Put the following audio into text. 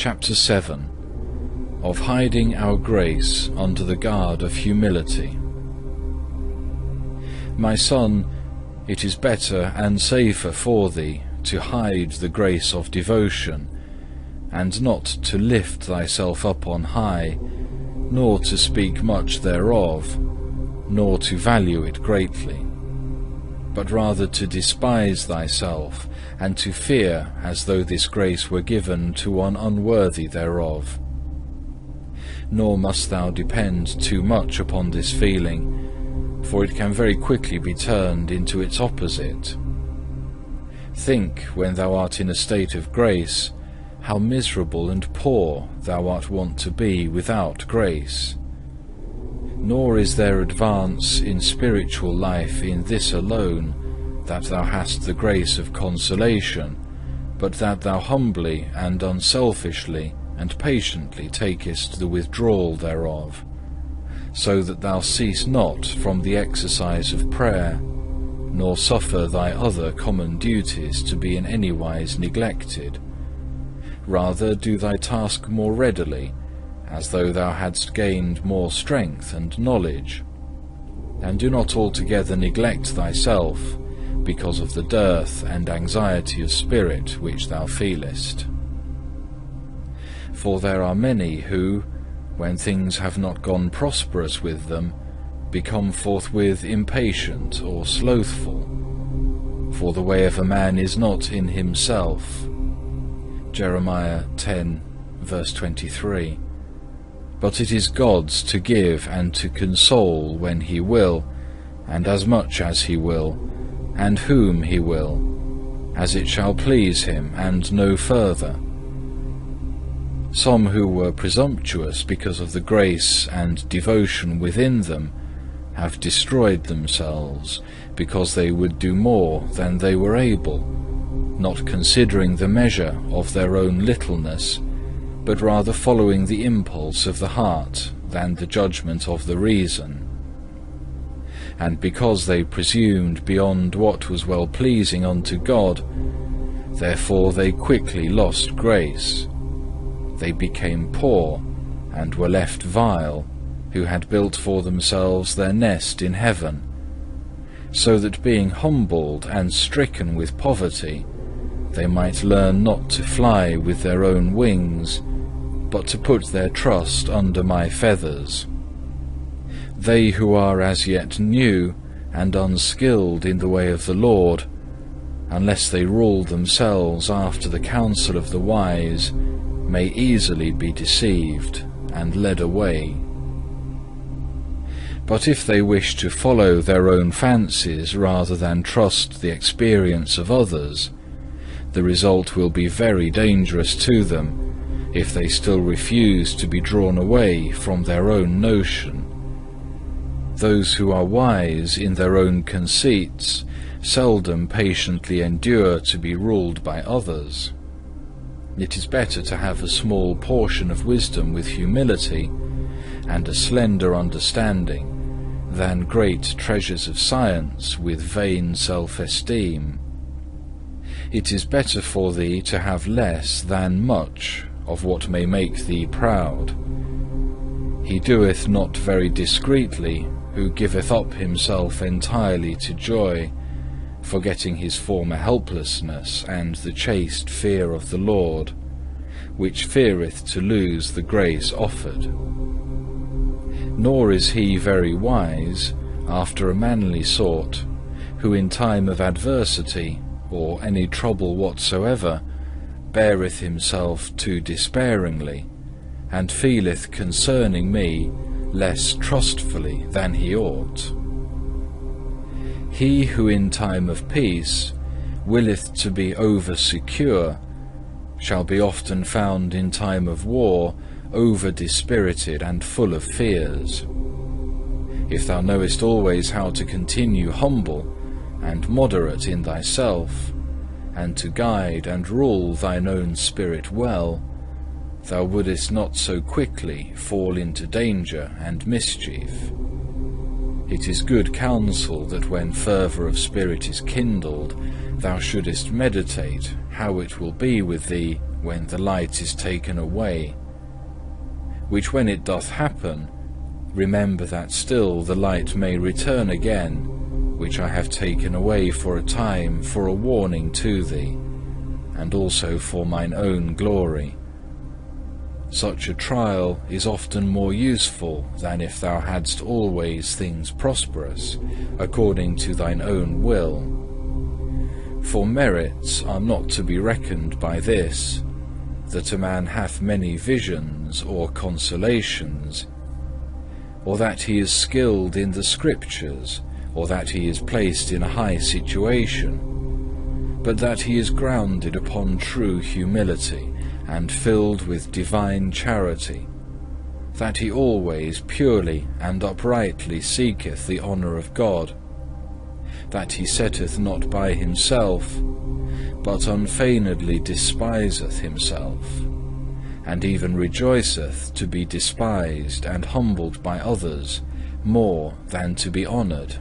Chapter 7. Of hiding our grace under the guard of humility. My son, it is better and safer for thee to hide the grace of devotion, and not to lift thyself up on high, nor to speak much thereof, nor to value it greatly, but rather to despise thyself, and to fear as though this grace were given to one unworthy thereof. Nor must thou depend too much upon this feeling, for it can very quickly be turned into its opposite. Think, when thou art in a state of grace, how miserable and poor thou art wont to be without grace. Nor is there advance in spiritual life in this alone, that thou hast the grace of consolation, but that thou humbly and unselfishly and patiently takest the withdrawal thereof, so that thou cease not from the exercise of prayer, nor suffer thy other common duties to be in any wise neglected. Rather do thy task more readily, as though thou hadst gained more strength and knowledge, and do not altogether neglect thyself, because of the dearth and anxiety of spirit which thou feelest. For there are many who, when things have not gone prosperous with them, become forthwith impatient or slothful. For the way of a man is not in himself. Jeremiah 10, verse 23. But it is God's to give and to console when he will, and as much as he will, and whom he will, as it shall please him, and no further. Some who were presumptuous because of the grace and devotion within them have destroyed themselves, because they would do more than they were able, not considering the measure of their own littleness, but rather following the impulse of the heart than the judgment of the reason. And because they presumed beyond what was well-pleasing unto God, therefore they quickly lost grace. They became poor, and were left vile, who had built for themselves their nest in heaven, so that being humbled and stricken with poverty, they might learn not to fly with their own wings, but to put their trust under my feathers. They who are as yet new and unskilled in the way of the Lord, unless they rule themselves after the counsel of the wise, may easily be deceived and led away. But if they wish to follow their own fancies rather than trust the experience of others, the result will be very dangerous to them if they still refuse to be drawn away from their own notion. Those who are wise in their own conceits seldom patiently endure to be ruled by others. It is better to have a small portion of wisdom with humility, and a slender understanding, than great treasures of science with vain self-esteem. It is better for thee to have less than much of what may make thee proud. He doeth not very discreetly who giveth up himself entirely to joy, forgetting his former helplessness and the chaste fear of the Lord, which feareth to lose the grace offered. Nor is he very wise, after a manly sort, who in time of adversity, or any trouble whatsoever, beareth himself too despairingly, and feeleth concerning me less trustfully than he ought. He who in time of peace willeth to be over-secure shall be often found in time of war over-dispirited and full of fears. If thou knowest always how to continue humble and moderate in thyself, and to guide and rule thine own spirit well, thou wouldest not so quickly fall into danger and mischief. It is good counsel that when fervour of spirit is kindled, thou shouldest meditate how it will be with thee when the light is taken away, which when it doth happen, remember that still the light may return again, which I have taken away for a time for a warning to thee, and also for mine own glory. Such a trial is often more useful than if thou hadst always things prosperous, according to thine own will. For merits are not to be reckoned by this, that a man hath many visions or consolations, or that he is skilled in the Scriptures, or that he is placed in a high situation, but that he is grounded upon true humility, and filled with divine charity, that he always purely and uprightly seeketh the honour of God, that he setteth not by himself, but unfeignedly despiseth himself, and even rejoiceth to be despised and humbled by others more than to be honoured.